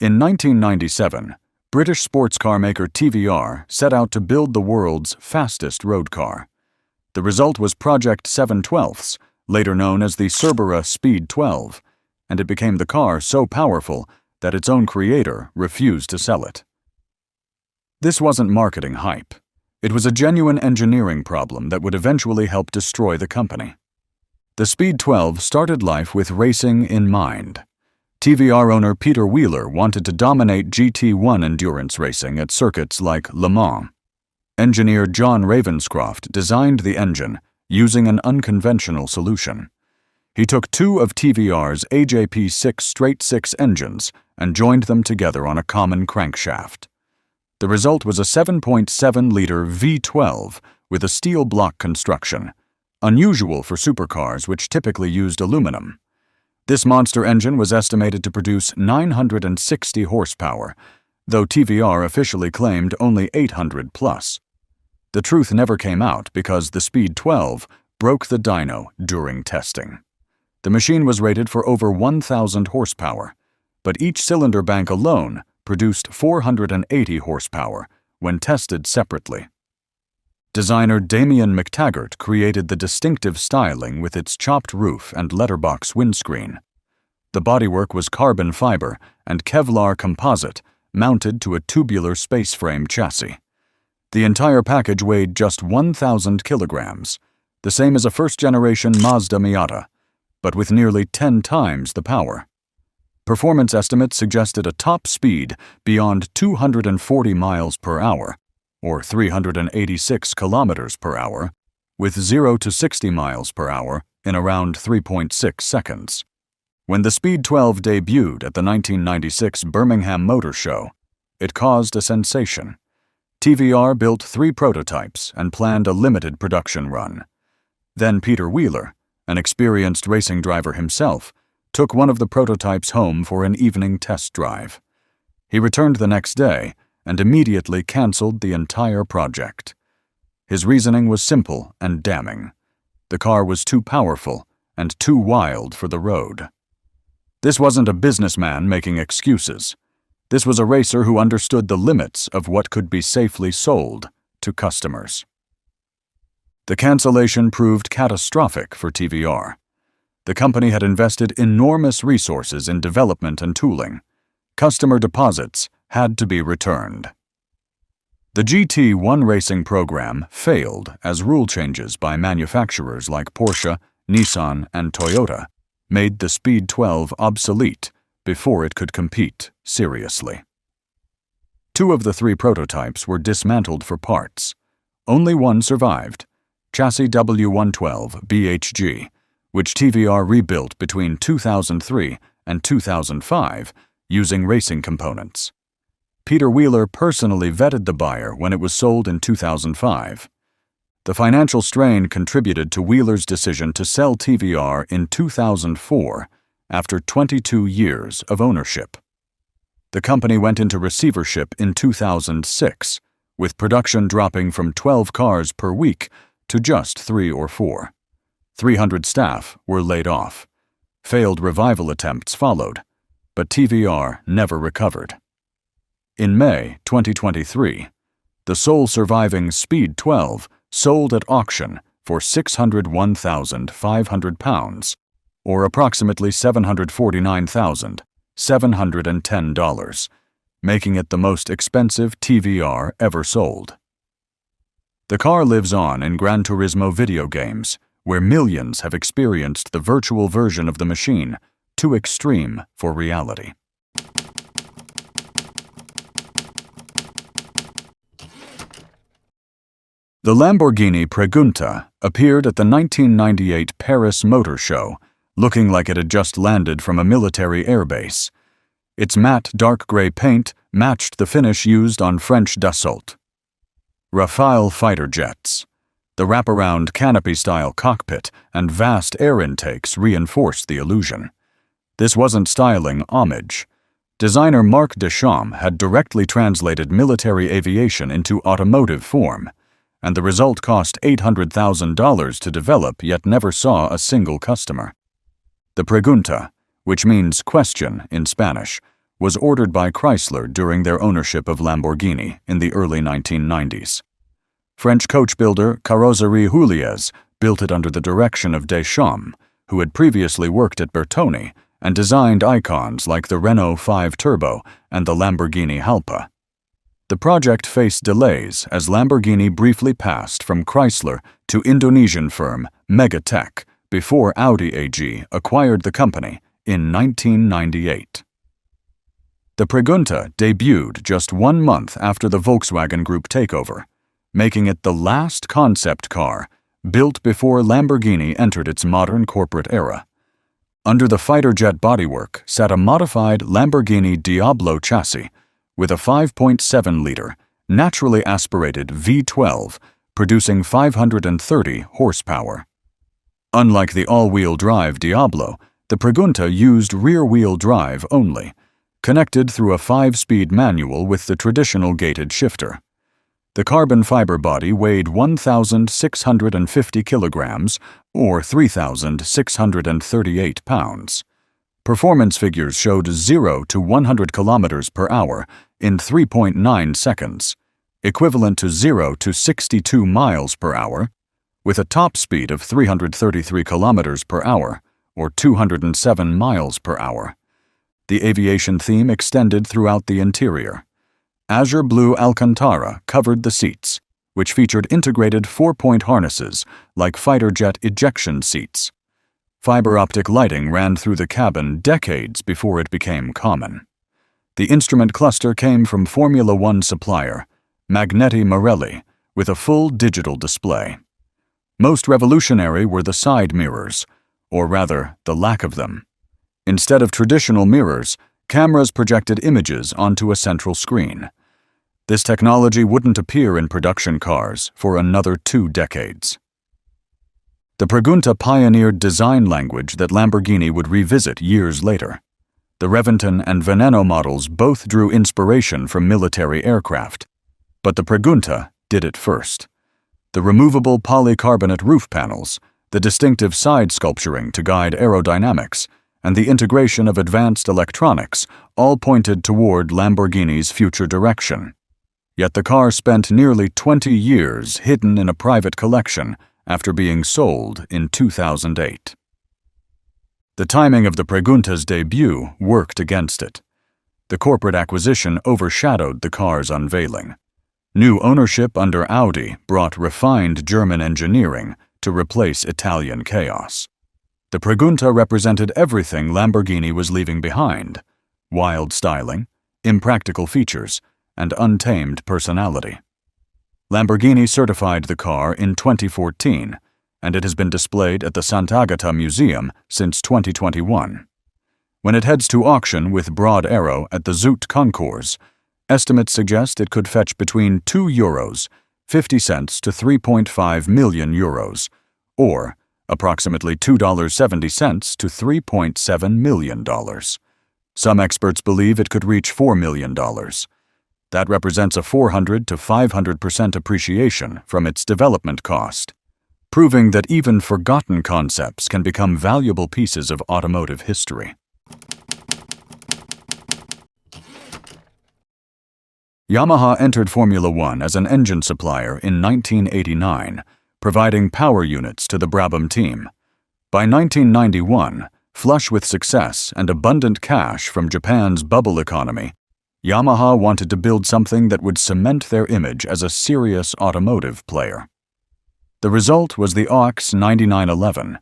In 1997, British sports car maker TVR set out to build the world's fastest road car. The result was Project 7/12, later known as the Cerbera Speed 12, and it became the car so powerful that its own creator refused to sell it. This wasn't marketing hype. It was a genuine engineering problem that would eventually help destroy the company. The Speed 12 started life with racing in mind. TVR owner Peter Wheeler wanted to dominate GT1 endurance racing at circuits like Le Mans. Engineer John Ravenscroft designed the engine using an unconventional solution. He took two of TVR's AJP6 straight-six engines and joined them together on a common crankshaft. The result was a 7.7-liter V12 with a steel block construction, unusual for supercars which typically used aluminum. This monster engine was estimated to produce 960 horsepower, though TVR officially claimed only 800 plus. The truth never came out because the Speed 12 broke the dyno during testing. The machine was rated for over 1,000 horsepower, but each cylinder bank alone produced 480 horsepower when tested separately. Designer Damien McTaggart created the distinctive styling with its chopped roof and letterbox windscreen. The bodywork was carbon fiber and Kevlar composite mounted to a tubular space frame chassis. The entire package weighed just 1,000 kilograms, the same as a first-generation Mazda Miata, but with nearly 10 times the power. Performance estimates suggested a top speed beyond 240 miles per hour, or 386 kilometers per hour, with 0 to 60 miles per hour in around 3.6 seconds. When the Speed 12 debuted at the 1996 Birmingham Motor Show, it caused a sensation. TVR built 3 prototypes and planned a limited production run. Then Peter Wheeler, an experienced racing driver himself, took one of the prototypes home for an evening test drive. He returned the next day and immediately canceled the entire project. His reasoning was simple and damning. The car was too powerful and too wild for the road. This wasn't a businessman making excuses. This was a racer who understood the limits of what could be safely sold to customers. The cancellation proved catastrophic for TVR. The company had invested enormous resources in development and tooling. Customer deposits had to be returned. The GT1 racing program failed as rule changes by manufacturers like Porsche, Nissan, and Toyota made the Speed 12 obsolete before it could compete seriously. 2 of the 3 prototypes were dismantled for parts. Only one survived, chassis W112 BHG, which TVR rebuilt between 2003 and 2005 using racing components. Peter Wheeler personally vetted the buyer when it was sold in 2005. The financial strain contributed to Wheeler's decision to sell TVR in 2004 after 22 years of ownership. The company went into receivership in 2006, with production dropping from 12 cars per week to just 3 or 4. 300 staff were laid off. Failed revival attempts followed, but TVR never recovered. In May 2023, the sole surviving Speed 12 sold at auction for £601,500, or approximately $749,710, making it the most expensive TVR ever sold. The car lives on in Gran Turismo video games, where millions have experienced the virtual version of the machine, too extreme for reality. The Lamborghini Pregunta appeared at the 1998 Paris Motor Show, looking like it had just landed from a military airbase. Its matte dark gray paint matched the finish used on French Dassault. Rafale fighter jets. The wraparound canopy-style cockpit and vast air intakes reinforced the illusion. This wasn't styling homage. Designer Marc Deschamps had directly translated military aviation into automotive form, and the result cost $800,000 to develop yet never saw a single customer. The Pregunta, which means question in Spanish, was ordered by Chrysler during their ownership of Lamborghini in the early 1990s. French coach builder Carrosserie Huliez built it under the direction of Deschamps, who had previously worked at Bertoni and designed icons like the Renault 5 Turbo and the Lamborghini Halpa. The project faced delays as Lamborghini briefly passed from Chrysler to Indonesian firm Megatech before Audi AG acquired the company in 1998. The Pregunta debuted just 1 month after the Volkswagen Group takeover, making it the last concept car built before Lamborghini entered its modern corporate era. Under the fighter jet bodywork sat a modified Lamborghini Diablo chassis with a 5.7-liter, naturally aspirated V12 producing 530 horsepower. Unlike the all-wheel drive Diablo, the Pregunta used rear-wheel drive only, connected through a 5-speed manual with the traditional gated shifter. The carbon fiber body weighed 1,650 kilograms or 3,638 pounds. Performance figures showed 0 to 100 kilometers per hour in 3.9 seconds, equivalent to 0 to 62 miles per hour, with a top speed of 333 kilometers per hour or 207 miles per hour. The aviation theme extended throughout the interior. Azure blue Alcantara covered the seats, which featured integrated 4-point harnesses like fighter jet ejection seats. Fiber optic lighting ran through the cabin decades before it became common. The instrument cluster came from Formula One supplier Magneti Marelli with a full digital display. Most revolutionary were the side mirrors, or rather, the lack of them. Instead of traditional mirrors, cameras projected images onto a central screen. This technology wouldn't appear in production cars for another 2 decades. The Pregunta pioneered design language that Lamborghini would revisit years later. The Reventon and Veneno models both drew inspiration from military aircraft, but the Pregunta did it first. The removable polycarbonate roof panels, the distinctive side sculpturing to guide aerodynamics, and the integration of advanced electronics all pointed toward Lamborghini's future direction. Yet the car spent nearly 20 years hidden in a private collection after being sold in 2008. The timing of the Pregunta's debut worked against it. The corporate acquisition overshadowed the car's unveiling. New ownership under Audi brought refined German engineering to replace Italian chaos. The Pregunta represented everything Lamborghini was leaving behind: wild styling, impractical features, and untamed personality. Lamborghini certified the car in 2014, and it has been displayed at the Sant'Agata Museum since 2021. When it heads to auction with Broad Arrow at the Zoute Concours, estimates suggest it could fetch between €2.50 to 3.5 million euros, or approximately $2.70 to $3.7 million. Some experts believe it could reach $4 million. That represents a 400 to 500% appreciation from its development cost, proving that even forgotten concepts can become valuable pieces of automotive history. Yamaha entered Formula One as an engine supplier in 1989, providing power units to the Brabham team. By 1991, flush with success and abundant cash from Japan's bubble economy, Yamaha wanted to build something that would cement their image as a serious automotive player. The result was the OX99-11,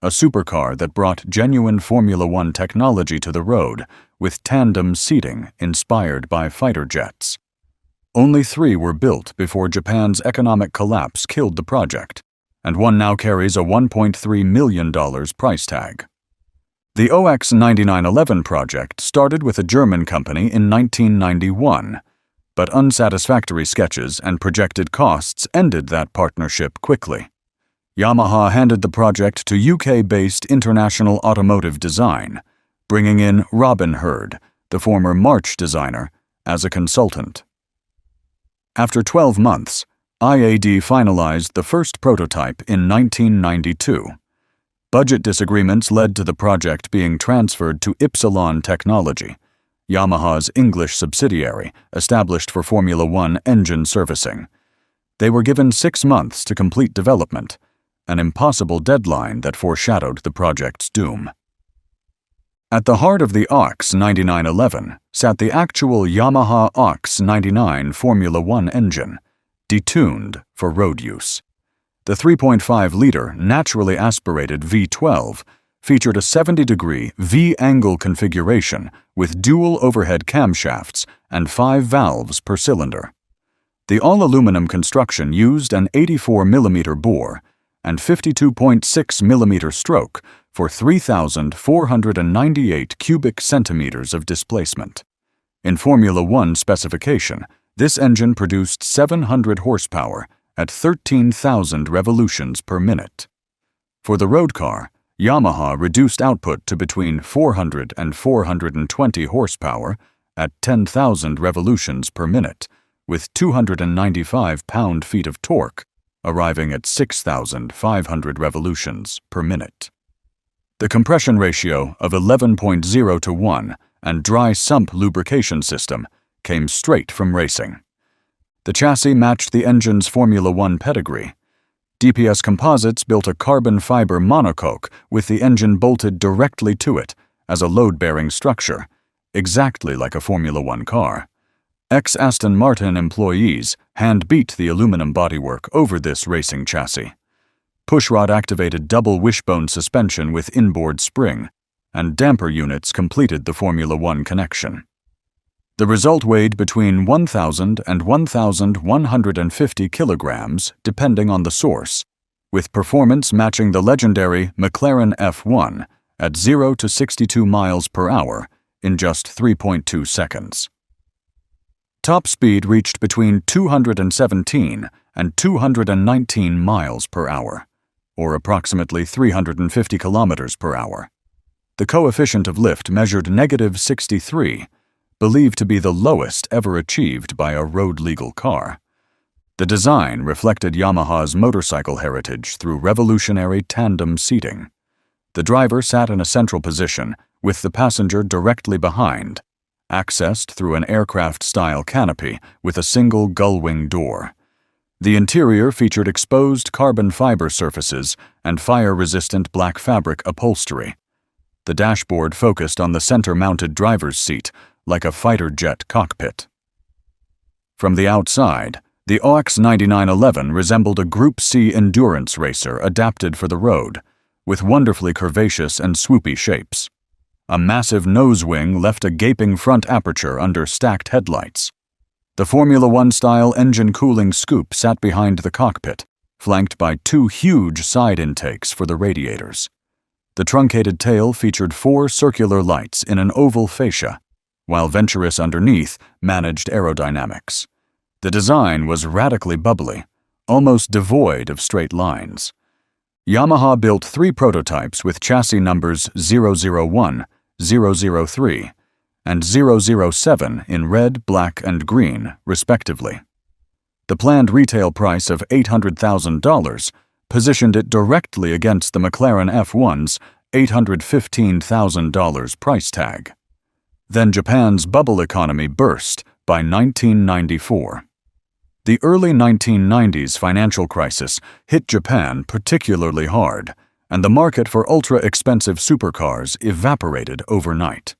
a supercar that brought genuine Formula One technology to the road with tandem seating inspired by fighter jets. Only 3 were built before Japan's economic collapse killed the project, and one now carries a $1.3 million price tag. The OX99-11 project started with a German company in 1991, but unsatisfactory sketches and projected costs ended that partnership quickly. Yamaha handed the project to UK-based International Automotive Design, bringing in Robin Hurd, the former March designer, as a consultant. After 12 months, IAD finalized the first prototype in 1992. Budget disagreements led to the project being transferred to Ypsilon Technology. Yamaha's English subsidiary established for Formula One engine servicing. They were given 6 months to complete development, an impossible deadline that foreshadowed the project's doom. At the heart of the OX99-11 sat the actual Yamaha OX99 Formula One engine, detuned for road use. The 3.5-liter naturally aspirated V12 featured a 70-degree V-angle configuration with dual overhead camshafts and 5 valves per cylinder. The all-aluminum construction used an 84mm bore and 52.6mm stroke for 3,498 cubic centimeters of displacement. In Formula One specification, this engine produced 700 horsepower at 13,000 revolutions per minute. For the road car, Yamaha reduced output to between 400 and 420 horsepower at 10,000 revolutions per minute, with 295 pound-feet of torque, arriving at 6,500 revolutions per minute. The compression ratio of 11.0 to 1 and dry sump lubrication system came straight from racing. The chassis matched the engine's Formula One pedigree. DPS Composites built a carbon fiber monocoque with the engine bolted directly to it as a load-bearing structure, exactly like a Formula One car. Ex-Aston Martin employees hand-beat the aluminum bodywork over this racing chassis. Pushrod-activated double wishbone suspension with inboard spring, and damper units completed the Formula One connection. The result weighed between 1,000 and 1,150 kilograms, depending on the source, with performance matching the legendary McLaren F1 at 0 to 62 miles per hour in just 3.2 seconds. Top speed reached between 217 and 219 miles per hour, or approximately 350 kilometers per hour. The coefficient of lift measured -63, believed to be the lowest ever achieved by a road-legal car. The design reflected Yamaha's motorcycle heritage through revolutionary tandem seating. The driver sat in a central position, with the passenger directly behind, accessed through an aircraft-style canopy with a single gull-wing door. The interior featured exposed carbon fiber surfaces and fire-resistant black fabric upholstery. The dashboard focused on the center-mounted driver's seat, like a fighter jet cockpit. From the outside, the OX99-11 resembled a Group C endurance racer adapted for the road, with wonderfully curvaceous and swoopy shapes. A massive nose wing left a gaping front aperture under stacked headlights. The Formula One-style engine cooling scoop sat behind the cockpit, flanked by 2 huge side intakes for the radiators. The truncated tail featured 4 circular lights in an oval fascia, while Venturous underneath managed aerodynamics. The design was radically bubbly, almost devoid of straight lines. Yamaha built 3 prototypes with chassis numbers 001, 003, and 007 in red, black, and green, respectively. The planned retail price of $800,000 positioned it directly against the McLaren F1's $815,000 price tag. Then Japan's bubble economy burst by 1994. The early 1990s financial crisis hit Japan particularly hard, and the market for ultra-expensive supercars evaporated overnight.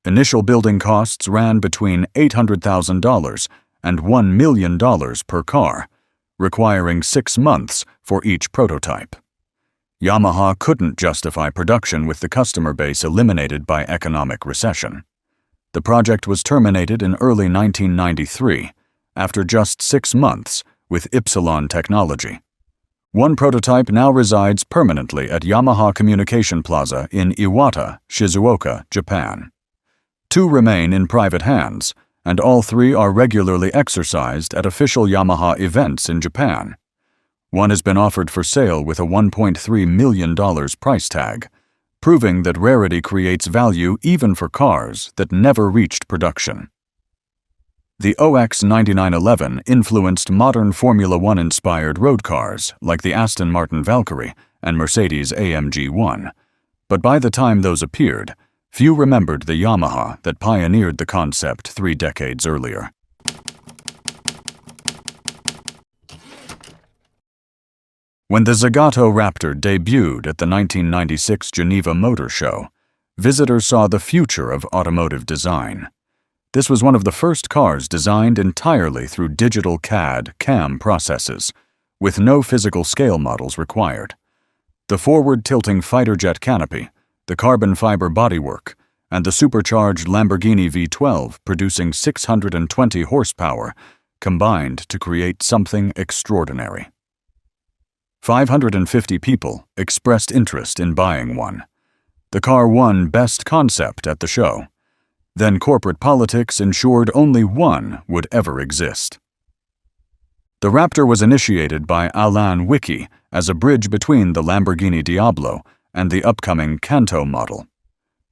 Initial building costs ran between $800,000 and $1 million per car, requiring 6 months for each prototype. Yamaha couldn't justify production with the customer base eliminated by economic recession. The project was terminated in early 1993, after just 6 months, with Ypsilon technology. One prototype now resides permanently at Yamaha Communication Plaza in Iwata, Shizuoka, Japan. 2 remain in private hands, and all 3 are regularly exercised at official Yamaha events in Japan. One has been offered for sale with a $1.3 million price tag, proving that rarity creates value even for cars that never reached production. The OX99-11 influenced modern Formula One-inspired road cars like the Aston Martin Valkyrie and Mercedes-AMG 1, but by the time those appeared, Few remembered the Yamaha that pioneered the concept 3 decades earlier. When the Zagato Raptor debuted at the 1996 Geneva Motor Show, visitors saw the future of automotive design. This was one of the first cars designed entirely through digital CAD/CAM processes, with no physical scale models required. The forward-tilting fighter jet canopy, the carbon fiber bodywork, and the supercharged Lamborghini V12 producing 620 horsepower combined to create something extraordinary. 550 people expressed interest in buying one. The car won Best Concept at the show. Then corporate politics ensured only one would ever exist. The Raptor was initiated by Alain Wicki as a bridge between the Lamborghini Diablo and the upcoming Canto model.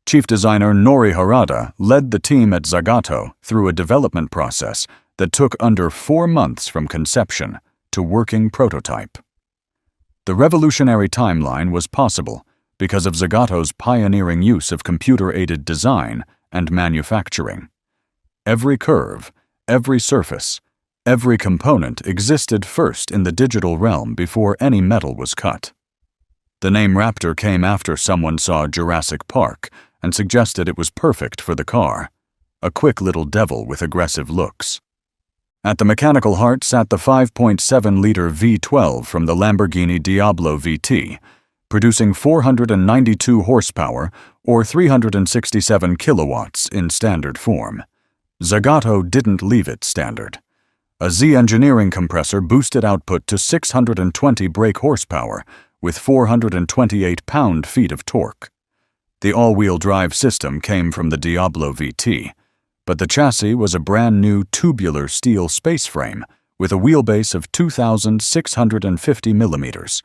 Chief designer Nori Harada led the team at Zagato through a development process that took under 4 months from conception to working prototype. The revolutionary timeline was possible because of Zagato's pioneering use of computer-aided design and manufacturing. Every curve, every surface, every component existed first in the digital realm before any metal was cut. The name Raptor came after someone saw Jurassic Park and suggested it was perfect for the car, a quick little devil with aggressive looks. At the mechanical heart sat the 5.7-liter V12 from the Lamborghini Diablo VT, producing 492 horsepower or 367 kilowatts in standard form. Zagato didn't leave it standard. A Z engineering compressor boosted output to 620 brake horsepower with 428 pound-feet of torque. The all-wheel drive system came from the Diablo VT, but the chassis was a brand-new tubular steel space frame with a wheelbase of 2,650 millimeters,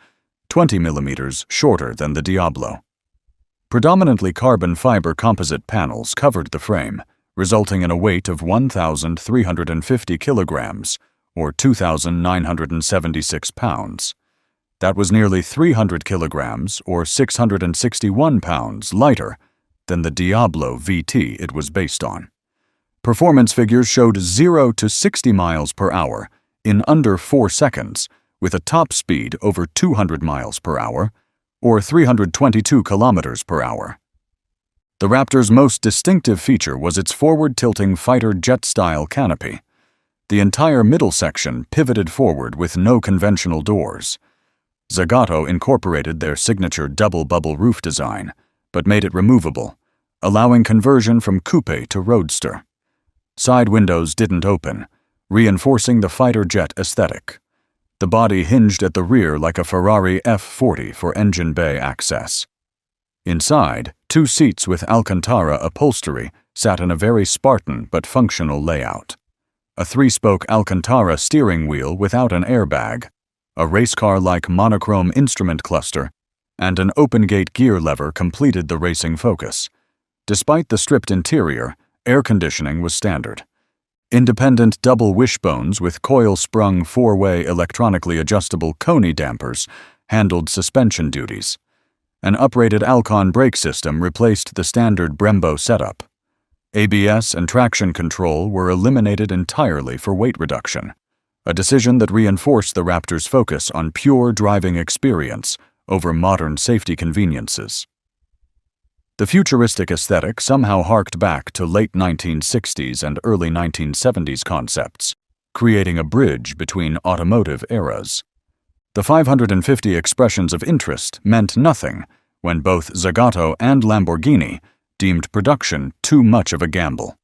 20 millimeters shorter than the Diablo. Predominantly carbon fiber composite panels covered the frame, resulting in a weight of 1,350 kilograms, or 2,976 pounds. That was nearly 300 kilograms, or 661 pounds, lighter than the Diablo VT it was based on. Performance figures showed 0 to 60 miles per hour in under 4 seconds, with a top speed over 200 miles per hour, or 322 kilometers per hour. The Raptor's most distinctive feature was its forward-tilting fighter jet-style canopy. The entire middle section pivoted forward with no conventional doors. Zagato incorporated their signature double-bubble roof design, but made it removable, allowing conversion from coupe to roadster. Side windows didn't open, reinforcing the fighter jet aesthetic. The body hinged at the rear like a Ferrari F40 for engine bay access. Inside, 2 seats with Alcantara upholstery sat in a very Spartan but functional layout. A 3-spoke Alcantara steering wheel without an airbag, a race car-like monochrome instrument cluster, and an open-gate gear lever completed the racing focus. Despite the stripped interior, air conditioning was standard. Independent double wishbones with coil-sprung 4-way electronically adjustable Coney dampers handled suspension duties. An uprated Alcon brake system replaced the standard Brembo setup. ABS and traction control were eliminated entirely for weight reduction, a decision that reinforced the Raptor's focus on pure driving experience over modern safety conveniences. The futuristic aesthetic somehow harked back to late 1960s and early 1970s concepts, creating a bridge between automotive eras. The 550 expressions of interest meant nothing when both Zagato and Lamborghini deemed production too much of a gamble.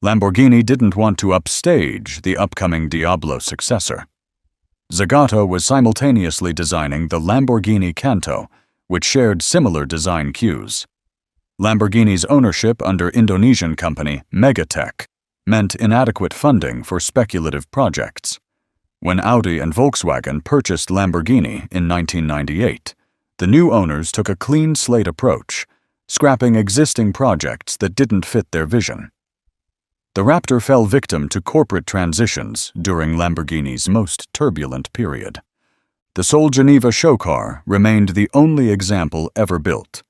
Lamborghini didn't want to upstage the upcoming Diablo successor. Zagato was simultaneously designing the Lamborghini Canto, which shared similar design cues. Lamborghini's ownership under Indonesian company Megatech meant inadequate funding for speculative projects. When Audi and Volkswagen purchased Lamborghini in 1998, the new owners took a clean slate approach, scrapping existing projects that didn't fit their vision. The Raptor fell victim to corporate transitions during Lamborghini's most turbulent period. The sole Geneva show car remained the only example ever built.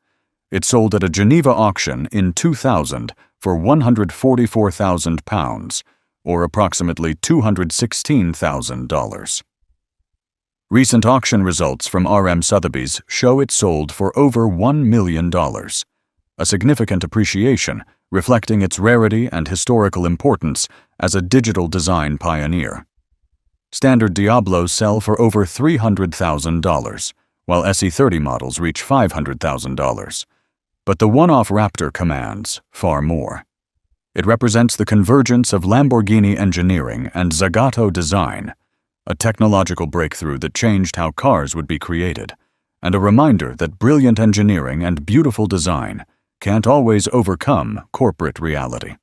It sold at a Geneva auction in 2000 for £144,000, or approximately $216,000. Recent auction results from RM Sotheby's show it sold for over $1 million, a significant appreciation reflecting its rarity and historical importance as a digital design pioneer. Standard Diablos sell for over $300,000, while SE30 models reach $500,000. But the one-off Raptor commands far more. It represents the convergence of Lamborghini engineering and Zagato design, a technological breakthrough that changed how cars would be created, and a reminder that brilliant engineering and beautiful design can't always overcome corporate reality.